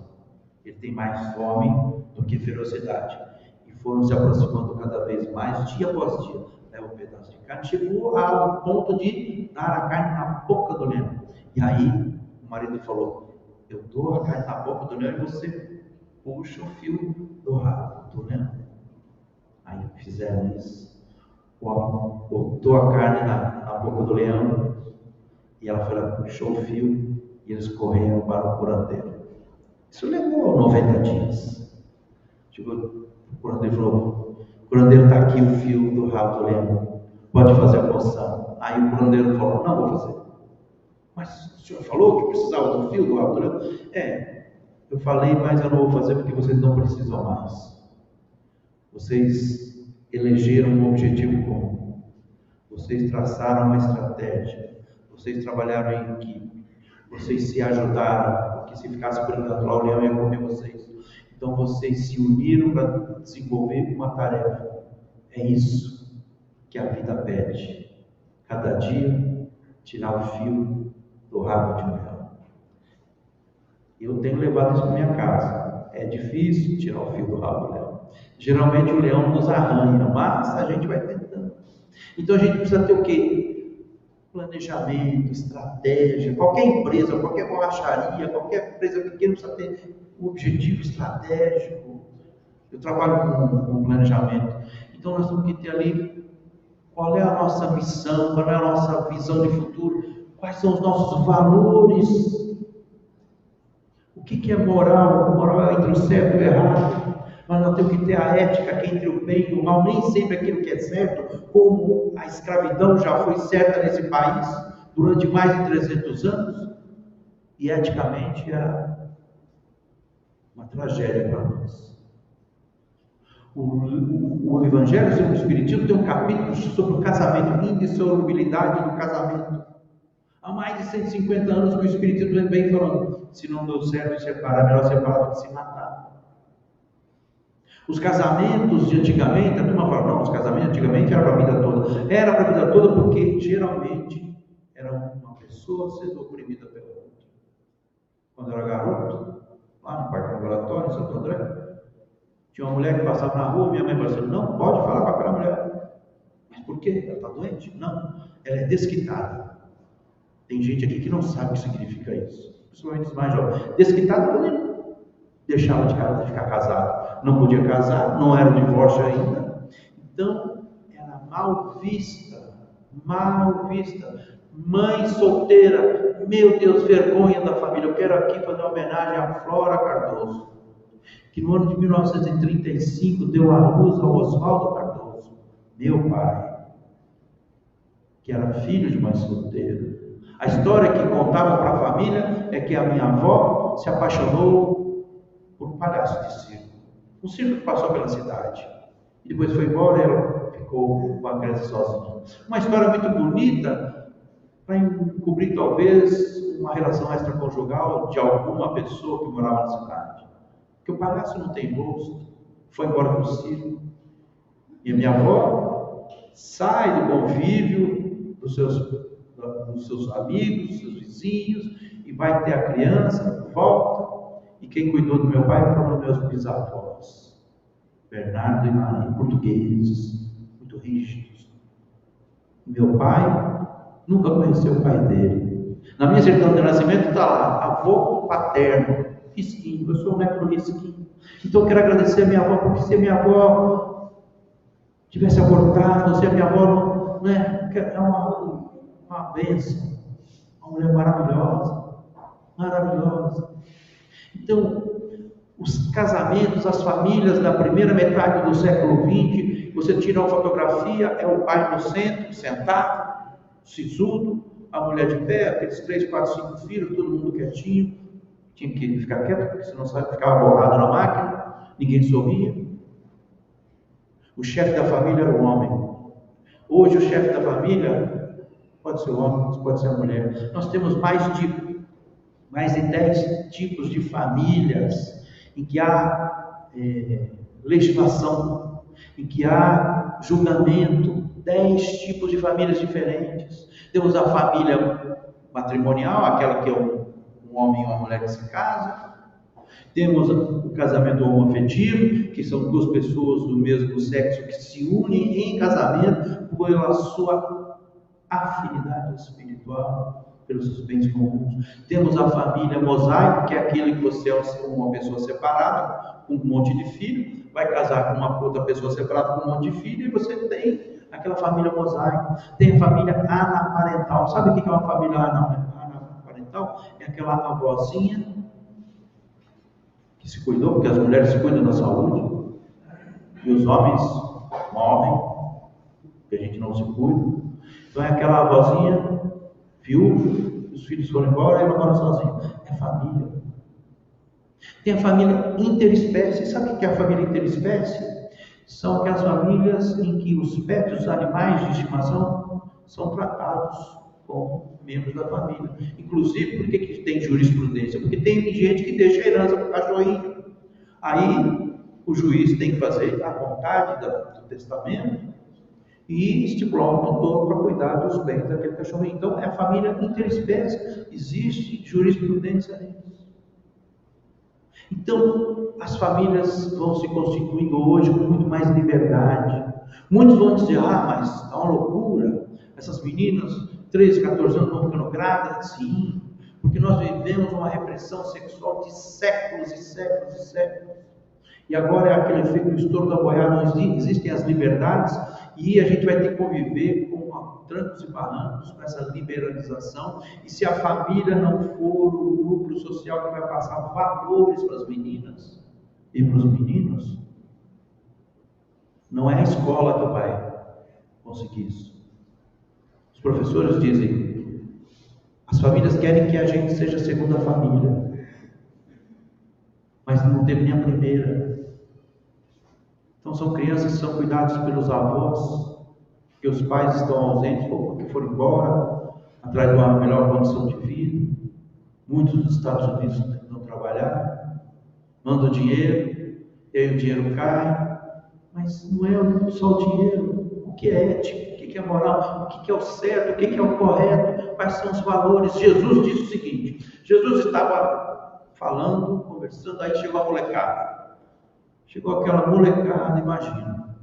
Ele tem mais fome do que ferocidade. E foram se aproximando cada vez mais, dia após dia. Leva um pedaço de carne, chegou ao ponto de dar a carne na boca do leão. E aí o marido falou: eu dou a carne na boca do leão e você puxa o fio do rabo do leão. Aí fizeram isso. O homem botou a carne na boca do leão e ela foi lá, puxou o fio e eles correram para o curandeiro. Isso levou 90 dias. Chegou o curandeiro e falou: curandeiro, está aqui o fio do rabo do leão, pode fazer a poção. Aí o curandeiro falou: não vou fazer. Mas o senhor falou que precisava do fio do rabo do leão? Eu falei, mas eu não vou fazer porque vocês não precisam mais. Vocês elegeram um objetivo comum. Vocês traçaram uma estratégia. Vocês trabalharam em equipe. Vocês se ajudaram, porque se ficasse brincando lá, o leão ia comer vocês. Então vocês se uniram para desenvolver uma tarefa. É isso que a vida pede. Cada dia, tirar o fio do rabo de um leão. Eu tenho levado isso para minha casa. É difícil tirar o fio do rabo do leão. Geralmente o leão nos arranha, mas a gente vai tentando. Então a gente precisa ter o quê? Planejamento, estratégia. Qualquer empresa, qualquer borracharia, qualquer empresa pequena precisa ter um objetivo estratégico. Eu trabalho com planejamento. Então nós temos que ter ali qual é a nossa missão, qual é a nossa visão de futuro, quais são os nossos valores. O que é moral? Moral é entre o certo e o errado. Mas nós temos que ter a ética que entre o bem e o mal, nem sempre aquilo que é certo, como a escravidão já foi certa nesse país durante mais de 300 anos, e eticamente era uma tragédia para nós. O Evangelho segundo o Espiritismo tem um capítulo sobre o casamento, indissolubilidade do casamento. Há mais de 150 anos que o Espiritismo vem falando: se não deu certo separar, melhor separar do que se matar. Os casamentos de antigamente, a turma fala: não, os casamentos de antigamente eram para a vida toda. Era para a vida toda porque geralmente era uma pessoa sendo oprimida pela outra. Quando eu era garoto, lá no Parque Laboratório, em Santo André, tinha uma mulher que passava na rua, minha mãe falou assim: não pode falar com aquela mulher. Mas por quê? Ela está doente? Não, ela é desquitada. Tem gente aqui que não sabe o que significa isso, principalmente os mais jovens. Desquitada não deixava de ficar casado, não podia casar, não era um divórcio ainda. Então, era mal vista. Mãe solteira, meu Deus, vergonha da família. Eu quero aqui fazer uma homenagem a Flora Cardoso, que no ano de 1935 deu à luz ao Oswaldo Cardoso, meu pai, que era filho de mãe solteira. A história que contava para a família é que a minha avó se apaixonou por um palhaço de circo. Um circo que passou pela cidade. E depois foi embora e ela ficou com a criança sozinha. Uma história muito bonita para encobrir talvez uma relação extraconjugal de alguma pessoa que morava na cidade. Porque o palhaço não tem rosto, foi embora para o circo. E a minha avó sai do convívio dos seus amigos, dos seus vizinhos, e vai ter a criança, volta, e quem cuidou do meu pai foram meus bisavós, Bernardo e Maria, portugueses, muito rígidos. Meu pai nunca conheceu o pai dele. Na minha certidão de nascimento está lá, avô paterno, Risquinho, eu sou o neto do Risquinho. Então eu quero agradecer a minha avó, porque se a minha avó tivesse abortado, se a minha avó não é uma bênção, uma mulher maravilhosa. Então, os casamentos, as famílias da primeira metade do século XX, você tira uma fotografia, é o pai no centro, sentado, sisudo, a mulher de pé, aqueles 3, 4, 5 filhos, todo mundo quietinho. Tinha que ficar quieto, porque senão ficava borrado na máquina, ninguém sorria. O chefe da família era o homem. Hoje o chefe da família pode ser o homem, pode ser a mulher. Nós temos mais de 10 tipos de famílias em que há legislação, em que há julgamento. 10 tipos de famílias diferentes. Temos a família matrimonial, aquela que é um homem e uma mulher que se casam. Temos o casamento homoafetivo, que são duas pessoas do mesmo sexo que se unem em casamento pela sua afinidade espiritual, pelos seus bens comuns. Temos a família mosaico, que é aquele que você é uma pessoa separada, com um monte de filho, vai casar com uma outra pessoa separada com um monte de filho, e você tem aquela família mosaico. Tem a família anaparental. Sabe o que é uma família anaparental? É aquela avózinha que se cuidou, porque as mulheres se cuidam da saúde, e os homens morrem, porque a gente não se cuida. Então é aquela avózinha viúva, os filhos foram embora e ela mora sozinha. É família. Tem a família interespécie. Sabe o que é a família interespécie? São aquelas famílias em que os pets, os animais de estimação, são tratados como membros da família. Inclusive, por que tem jurisprudência? Porque tem gente que deixa a herança para o cachorrinho. Aí, o juiz tem que fazer a vontade do testamento e estipular um tutor para cuidar dos bens daquele cachorrinho. Então, é a família interespécie. Existe jurisprudência nisso. Então, as famílias vão se constituindo hoje com muito mais liberdade. Muitos vão dizer, mas está uma loucura. Essas meninas, 13, 14 anos, vão ficando grávidas. Sim, porque nós vivemos uma repressão sexual de séculos e séculos e séculos. E agora é aquele efeito do estouro da boiada, não existem as liberdades, e a gente vai ter que conviver com trancos e barrancos, com essa liberalização. E se a família não for o núcleo social que vai passar valores para as meninas e para os meninos, não é a escola que vai conseguir isso. Os professores dizem, as famílias querem que a gente seja a segunda família, mas não teve nem a primeira. Então são crianças que são cuidadas pelos avós, que os pais estão ausentes ou porque foram embora, atrás de uma melhor condição de vida. Muitos dos Estados Unidos tentam trabalhar, mandam dinheiro, e aí o dinheiro cai, mas não é só o dinheiro. O que é ética? O que é moral? O que é o certo? O que é o correto? Quais são os valores? Jesus disse o seguinte, Jesus estava falando, conversando, aí chegou a molecada. Chegou aquela molecada, imagina.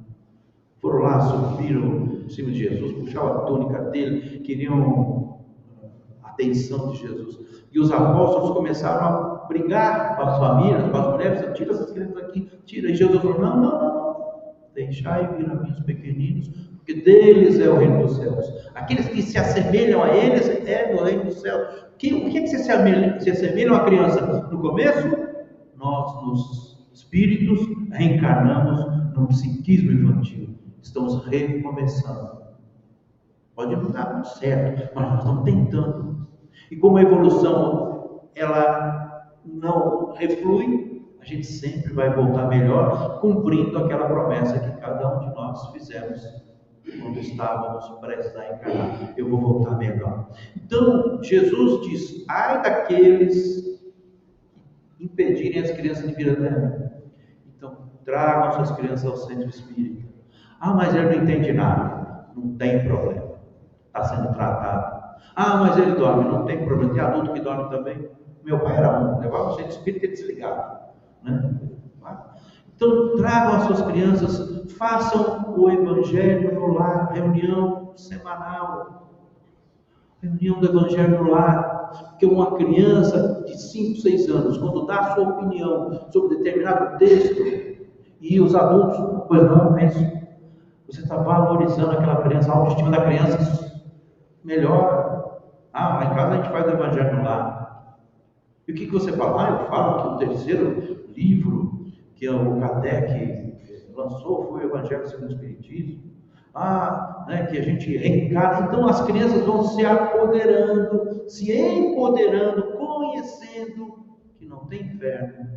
Foram lá, subiram em cima de Jesus, puxavam a túnica dele, queriam a atenção de Jesus. E os apóstolos começaram a brigar com as famílias, com as mulheres, tira essas crianças aqui, tira. E Jesus falou, não, deixai vir a mim os pequeninos, porque deles é o reino dos céus. Aqueles que se assemelham a eles é do reino dos céus. O que se assemelham a criança? No começo, nós nos espíritos reencarnamos no psiquismo infantil. Estamos recomeçando. Pode não dar muito certo, mas nós estamos tentando. E como a evolução ela não reflui, a gente sempre vai voltar melhor, cumprindo aquela promessa que cada um de nós fizemos quando estávamos prestes a encarnar. Eu vou voltar melhor. Então, Jesus diz, ai daqueles que impedirem as crianças de vir até mim. Então, tragam suas crianças ao centro espírita. Mas ele não entende nada. Não tem problema. Está sendo tratado. Mas ele dorme. Não tem problema. Tem adulto que dorme também. Meu pai era um. Levava o centro espírita e desligava. Né? Então, tragam as suas crianças. Façam o evangelho no lar. Reunião semanal. Reunião do evangelho no lar. Porque uma criança de 5, 6 anos, quando dá a sua opinião sobre determinado texto, e os adultos, pois não, é isso. Você está valorizando aquela criança, a autoestima da criança melhora. Lá em casa a gente faz o evangelho no lar. E o que você fala? Eu falo que o terceiro livro que o Kardec lançou foi o Evangelho segundo o Espiritismo. Que a gente reencarna. Então as crianças vão se apoderando, se empoderando, conhecendo que não tem inferno,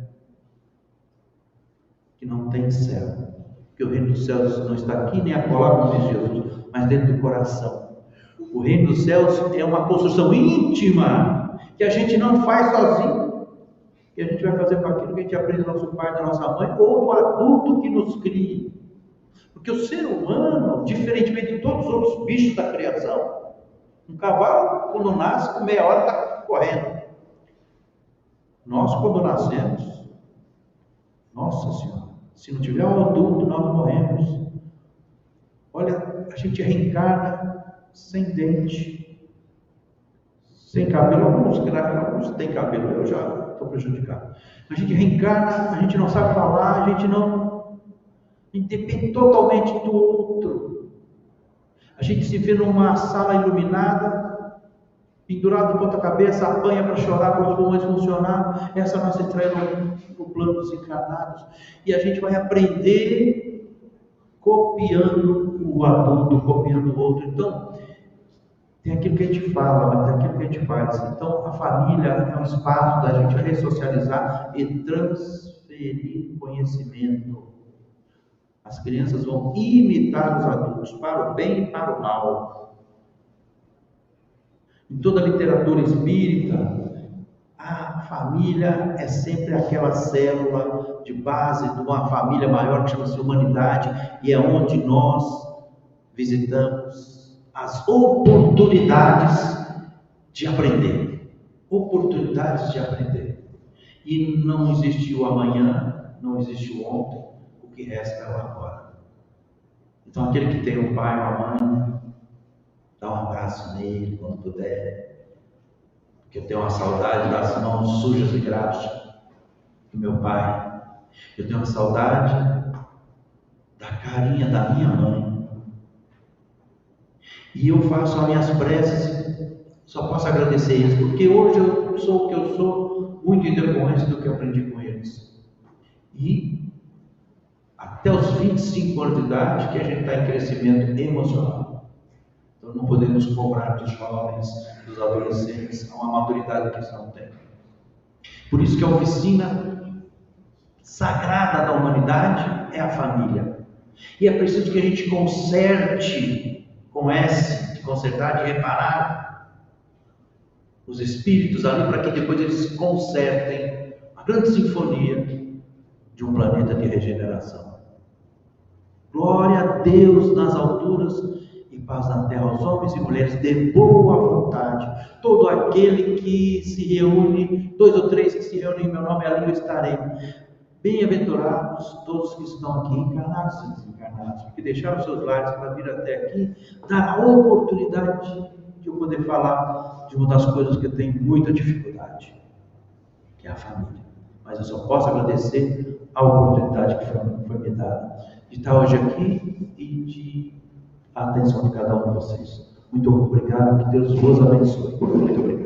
que não tem céu. Que o reino dos céus não está aqui nem acolá, como diz Jesus, mas dentro do coração. O reino dos céus é uma construção íntima que a gente não faz sozinho, que a gente vai fazer com aquilo que a gente aprende do nosso pai, da nossa mãe, ou do adulto que nos cria. Porque o ser humano, diferentemente de todos os outros bichos da criação, um cavalo, quando nasce, com meia hora está correndo. Nós, quando nascemos, Nossa Senhora, se não tiver um adulto, nós morremos. Olha, a gente reencarna sem dente, sem cabelo. Alguns têm cabelo, eu já estou prejudicado. A gente reencarna, a gente não sabe falar, a gente depende totalmente do outro. A gente se vê numa sala iluminada, pendurado de ponta cabeça, apanha para chorar, para os pulmões funcionar. Essa é a nossa entrada no plano dos encarnados. E a gente vai aprender copiando o adulto, copiando o outro. Então, tem aquilo que a gente fala, mas tem aquilo que a gente faz. Então, a família é um espaço da gente ressocializar e transferir conhecimento. As crianças vão imitar os adultos, para o bem e para o mal. Em toda a literatura espírita, a família é sempre aquela célula de base de uma família maior que chama-se humanidade, e é onde nós visitamos as oportunidades de aprender. Oportunidades de aprender. E não existe o amanhã, não existe o ontem, o que resta é o agora. Então, aquele que tem um pai ou uma mãe, dá um abraço nele quando puder. Porque eu tenho uma saudade das mãos sujas e graxas do meu pai. Eu tenho uma saudade da carinha da minha mãe. E eu faço as minhas preces, só posso agradecer eles, porque hoje eu sou o que eu sou, muito em decorrência do que eu aprendi com eles. E até os 25 anos de idade que a gente está em crescimento emocional. Então não podemos cobrar dos jovens, dos adolescentes, uma maturidade que eles não têm. Por isso que a oficina sagrada da humanidade é a família. E é preciso que a gente conserte, com S, de consertar, de reparar os espíritos ali, para que depois eles consertem a grande sinfonia de um planeta de regeneração. Glória a Deus nas alturas e paz na terra aos homens e mulheres de boa vontade. Todo aquele que se reúne, 2 ou 3 que se reúnem em meu nome, ali eu estarei. Bem-aventurados todos que estão aqui, encarnados e desencarnados, porque deixaram seus lares para vir até aqui, dar a oportunidade de eu poder falar de uma das coisas que eu tenho muita dificuldade, que é a família. Mas eu só posso agradecer a oportunidade que foi me dada de estar hoje aqui e de a atenção de cada um de vocês. Muito obrigado, que Deus vos abençoe. Muito obrigado.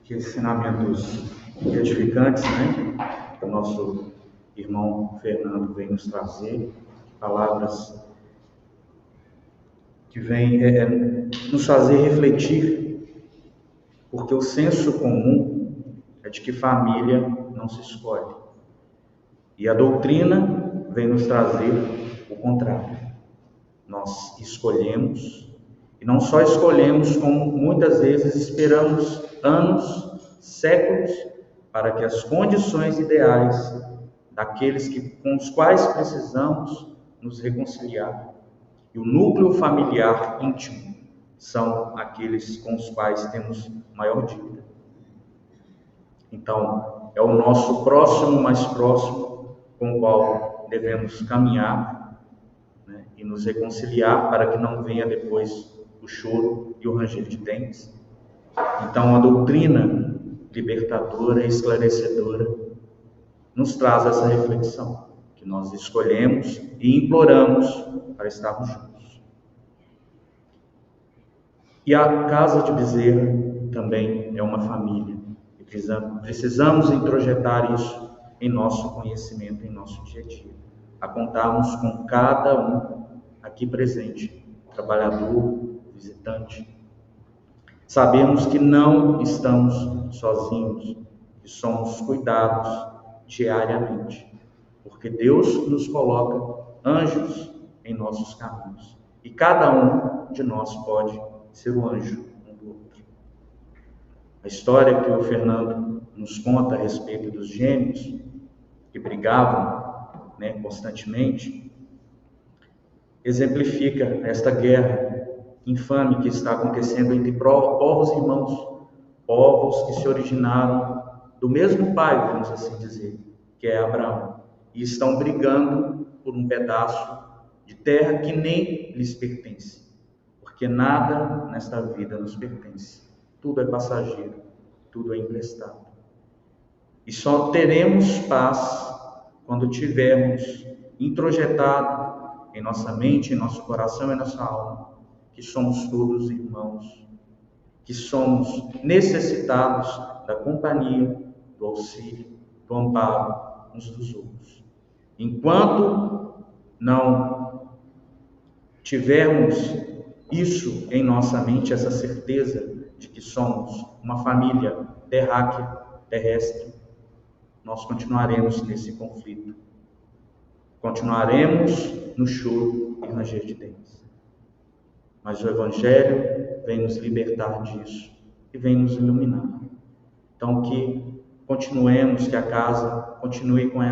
Que ensinamentos edificantes, né? O nosso irmão Fernando vem nos trazer, palavras que vêm nos fazer refletir, porque o senso comum é de que família não se escolhe. E a doutrina vem nos trazer o contrário. Nós escolhemos, e não só escolhemos, como muitas vezes esperamos anos, séculos, para que as condições ideais daqueles com os quais precisamos nos reconciliar. E o núcleo familiar íntimo são aqueles com os quais temos maior dívida. Então, é o nosso próximo mais próximo com o qual devemos caminhar, né, e nos reconciliar para que não venha depois o choro e o ranger de dentes. Então, a doutrina libertadora e esclarecedora nos traz essa reflexão, que nós escolhemos e imploramos para estarmos juntos. E a Casa de Bezerra também é uma família, e precisamos introjetar isso em nosso conhecimento, em nosso dia a dia, a contarmos com cada um aqui presente, trabalhador, visitante. Sabemos que não estamos sozinhos, que somos cuidados diariamente, porque Deus nos coloca anjos em nossos caminhos, e cada um de nós pode ser o anjo um do outro. A história que o Fernando nos conta a respeito dos gêmeos que brigavam, né, constantemente, exemplifica esta guerra infame que está acontecendo entre povos irmãos, povos que se originaram do mesmo pai, vamos assim dizer, que é Abraão, e estão brigando por um pedaço de terra que nem lhes pertence, porque nada nesta vida nos pertence, tudo é passageiro, tudo é emprestado. E só teremos paz quando tivermos introjetado em nossa mente, em nosso coração e nossa alma, que somos todos irmãos, que somos necessitados da companhia, do auxílio, do amparo uns dos outros. Enquanto não tivermos isso em nossa mente, essa certeza de que somos uma família terráquea, terrestre, nós continuaremos nesse conflito. Continuaremos no choro e ranger de dentes. Mas o Evangelho vem nos libertar disso e vem nos iluminar. Então que continuemos, que a casa continue com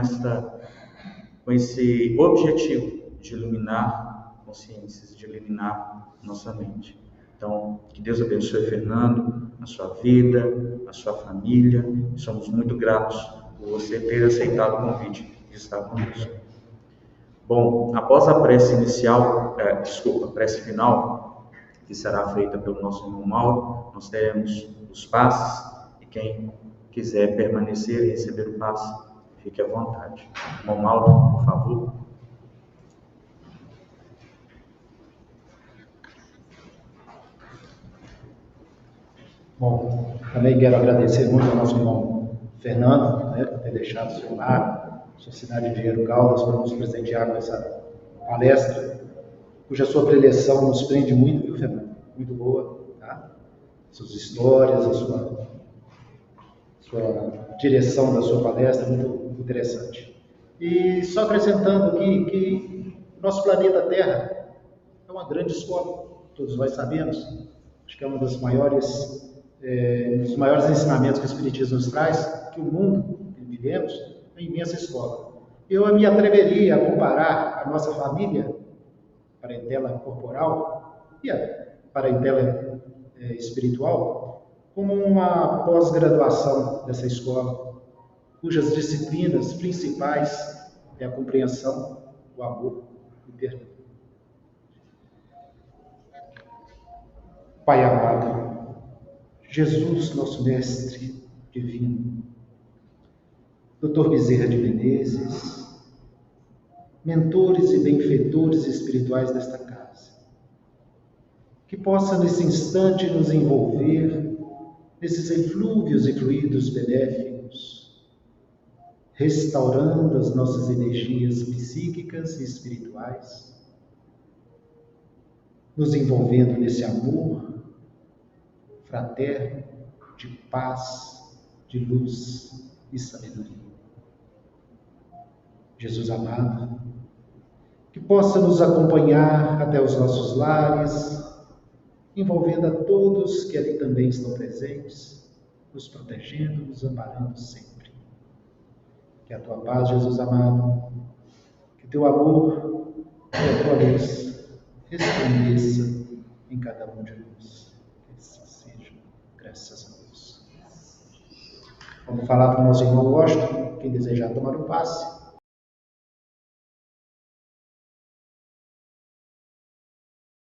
esse objetivo de iluminar consciências, de iluminar nossa mente. Então, que Deus abençoe Fernando, a sua vida, a sua família. Somos muito gratos por você ter aceitado o convite de estar conosco. Bom, após a prece inicial, prece final, que será feita pelo nosso irmão Mauro, nós teremos os passes, e quem quiser permanecer e receber o passe, fique à vontade. Irmão Mauro, por favor. Bom, também quero agradecer muito ao nosso irmão Fernando, por ter deixado seu lar, sua cidade de Engenheiro Caldas, para nos presentear com essa palestra, cuja sua preleção nos prende muito, viu, Fernando? Muito boa, tá? Suas histórias, a sua direção da sua palestra, muito interessante. E só acrescentando aqui que nosso planeta Terra é uma grande escola, todos nós sabemos. Acho que é um dos maiores ensinamentos que o Espiritismo nos traz, que o mundo que vivemos é uma imensa escola. Eu me atreveria a comparar a nossa família, parentela corporal e a parentela espiritual, como uma pós-graduação dessa escola, cujas disciplinas principais é a compreensão, o amor e o perdão. Pai amado, Jesus, nosso Mestre Divino, Dr. Bezerra de Menezes, mentores e benfeitores espirituais desta casa, que possa nesse instante nos envolver nesses eflúvios e fluidos benéficos, restaurando as nossas energias psíquicas e espirituais, nos envolvendo nesse amor fraterno, de paz, de luz e sabedoria. Jesus amado, que possa nos acompanhar até os nossos lares, envolvendo a todos que ali também estão presentes, nos protegendo, nos amparando sempre. Que a tua paz, Jesus amado, que teu amor e a tua luz resplandeça em cada um de nós. Que assim seja, graças a Deus. Vamos falar para o nosso irmão Washington, quem desejar tomar o passe.